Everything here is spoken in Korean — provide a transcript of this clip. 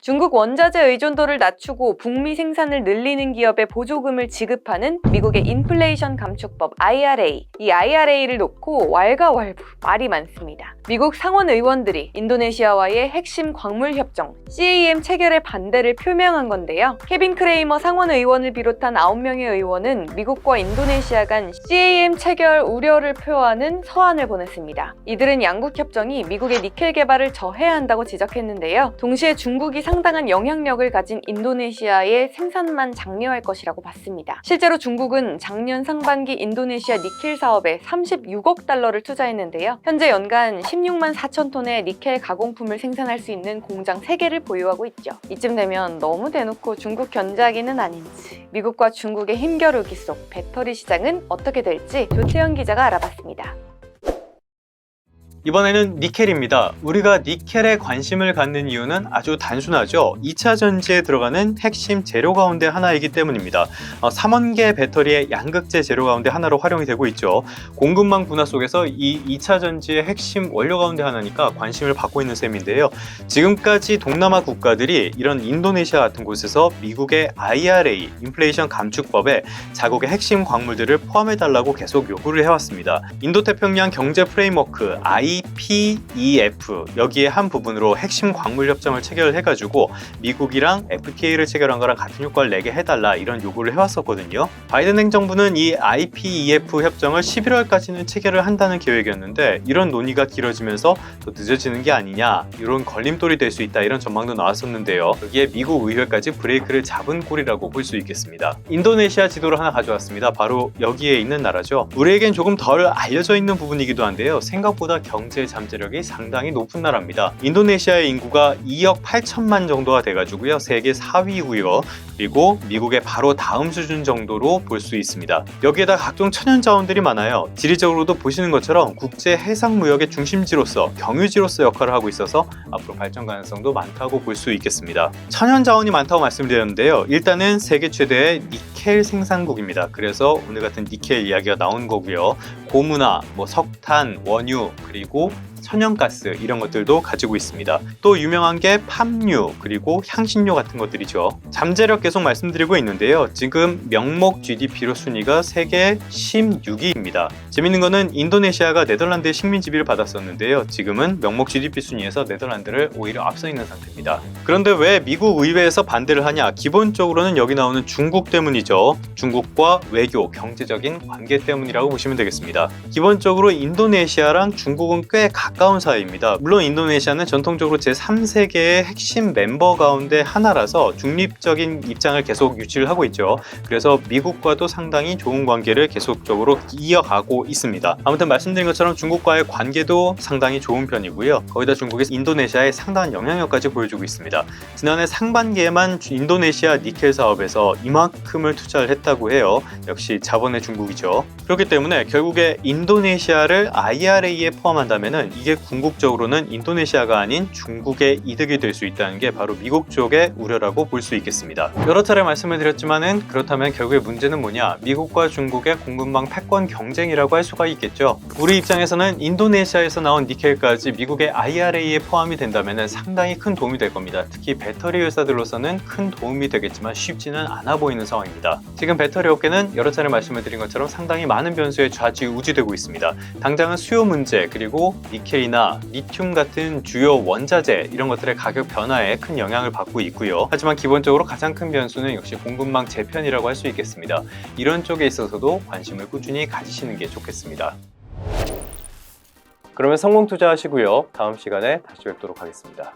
중국 원자재 의존도를 낮추고 북미 생산을 늘리는 기업에 보조금을 지급하는 미국의 인플레이션 감축법 IRA. 이 IRA를 놓고 왈가왈부 말이 많습니다. 미국 상원 의원들이 인도네시아와의 핵심 광물 협정 CAM 체결에 반대를 표명한 건데요. 케빈 크레이머 상원 의원을 비롯한 9명의 의원은 미국과 인도네시아 간 CAM 체결 우려를 표하는 서한을 보냈습니다. 이들은 양국 협정이 미국의 니켈 개발을 저해야 한다고 지적했는데요. 동시에 중국이 상당한 영향력을 가진 인도네시아의 생산만 장려할 것이라고 봤습니다. 실제로 중국은 작년 상반기 인도네시아 니켈 사업에 36억 달러를 투자했는데요. 현재 연간 16만 4천 톤의 니켈 가공품을 생산할 수 있는 공장 3개를 보유하고 있죠. 이쯤 되면 너무 대놓고 중국 견제하기는 아닌지, 미국과 중국의 힘겨루기 속 배터리 시장은 어떻게 될지 조태현 기자가 알아봤습니다. 이번에는 니켈입니다. 우리가 니켈에 관심을 갖는 이유는 아주 단순하죠. 2차 전지에 들어가는 핵심 재료 가운데 하나이기 때문입니다. 3원계 배터리의 양극재 재료 가운데 하나로 활용이 되고 있죠. 공급망 분화 속에서 이 2차 전지의 핵심 원료 가운데 하나니까 관심을 받고 있는 셈인데요. 지금까지 동남아 국가들이 이런 인도네시아 같은 곳에서 미국의 IRA, 인플레이션 감축법에 자국의 핵심 광물들을 포함해달라고 계속 요구를 해왔습니다. 인도태평양 경제 프레임워크 IPEF, 여기에 한 부분으로 핵심 광물 협정을 체결해가지고 미국이랑 FTA를 체결한 거랑 같은 효과를 내게 해달라, 이런 요구를 해왔었거든요. 바이든 행정부는 이 IPEF 협정을 11월까지는 체결을 한다는 계획이었는데 이런 논의가 길어지면서 더 늦어지는 게 아니냐, 이런 걸림돌이 될 수 있다, 이런 전망도 나왔었는데요. 여기에 미국 의회까지 브레이크를 잡은 꼴이라고 볼 수 있겠습니다. 인도네시아 지도를 하나 가져왔습니다. 바로 여기에 있는 나라죠. 우리에겐 조금 덜 알려져 있는 부분이기도 한데요. 생각보다 경제 잠재력이 상당히 높은 나라입니다. 인도네시아의 인구가 2억 8천만 정도가 돼가지고요. 세계 4위고요. 그리고 미국의 바로 다음 수준 정도로 볼 수 있습니다. 여기에다 각종 천연 자원들이 많아요. 지리적으로도 보시는 것처럼 국제 해상 무역의 중심지로서, 경유지로서 역할을 하고 있어서 앞으로 발전 가능성도 많다고 볼 수 있겠습니다. 천연 자원이 많다고 말씀드렸는데요. 일단은 세계 최대의 니켈 생산국입니다. 그래서 오늘 같은 니켈 이야기가 나온 거고요. 고무나 석탄, 원유, 그리고 천연가스, 이런 것들도 가지고 있습니다. 또 유명한 게 팜유, 그리고 향신료 같은 것들이죠. 잠재력 계속 말씀드리고 있는데요. 지금 명목 GDP로 순위가 세계 16위입니다. 재밌는 거는 인도네시아가 네덜란드의 식민지배를 받았었는데요. 지금은 명목 GDP 순위에서 네덜란드를 오히려 앞서 있는 상태입니다. 그런데 왜 미국 의회에서 반대를 하냐? 기본적으로는 여기 나오는 중국 때문이죠. 중국과 외교, 경제적인 관계 때문이라고 보시면 되겠습니다. 기본적으로 인도네시아랑 중국은 꽤 가까운 사이입니다. 물론 인도네시아는 전통적으로 제3세계의 핵심 멤버 가운데 하나라서 중립적인 입장을 계속 유지를 하고 있죠. 그래서 미국과도 상당히 좋은 관계를 계속적으로 이어가고 있습니다. 아무튼 말씀드린 것처럼 중국과의 관계도 상당히 좋은 편이고요. 거기다 중국이 인도네시아에 상당한 영향력까지 보여주고 있습니다. 지난해 상반기에만 인도네시아 니켈 사업에서 이만큼을 투자를 했다고 해요. 역시 자본의 중국이죠. 그렇기 때문에 결국에 인도네시아를 IRA에 포함한다면 이게 궁극적으로는 인도네시아가 아닌 중국의 이득이 될 수 있다는 게 바로 미국 쪽의 우려라고 볼 수 있겠습니다. 여러 차례 말씀을 드렸지만은, 그렇다면 결국에 문제는 뭐냐? 미국과 중국의 공급망 패권 경쟁이라고 할 수가 있겠죠. 우리 입장에서는 인도네시아에서 나온 니켈까지 미국의 IRA에 포함이 된다면 상당히 큰 도움이 될 겁니다. 특히 배터리 회사들로서는 큰 도움이 되겠지만 쉽지는 않아 보이는 상황입니다. 지금 배터리 업계는 여러 차례 말씀을 드린 것처럼 상당히 많은 변수에 좌지우지되고 있습니다. 당장은 수요 문제, 그리고 니켈이나 리튬 같은 주요 원자재, 이런 것들의 가격 변화에 큰 영향을 받고 있고요. 하지만 기본적으로 가장 큰 변수는 역시 공급망 재편이라고 할 수 있겠습니다. 이런 쪽에 있어서도 관심을 꾸준히 가지시는 게 좋겠습니다. 그러면 성공 투자하시고요. 다음 시간에 다시 뵙도록 하겠습니다.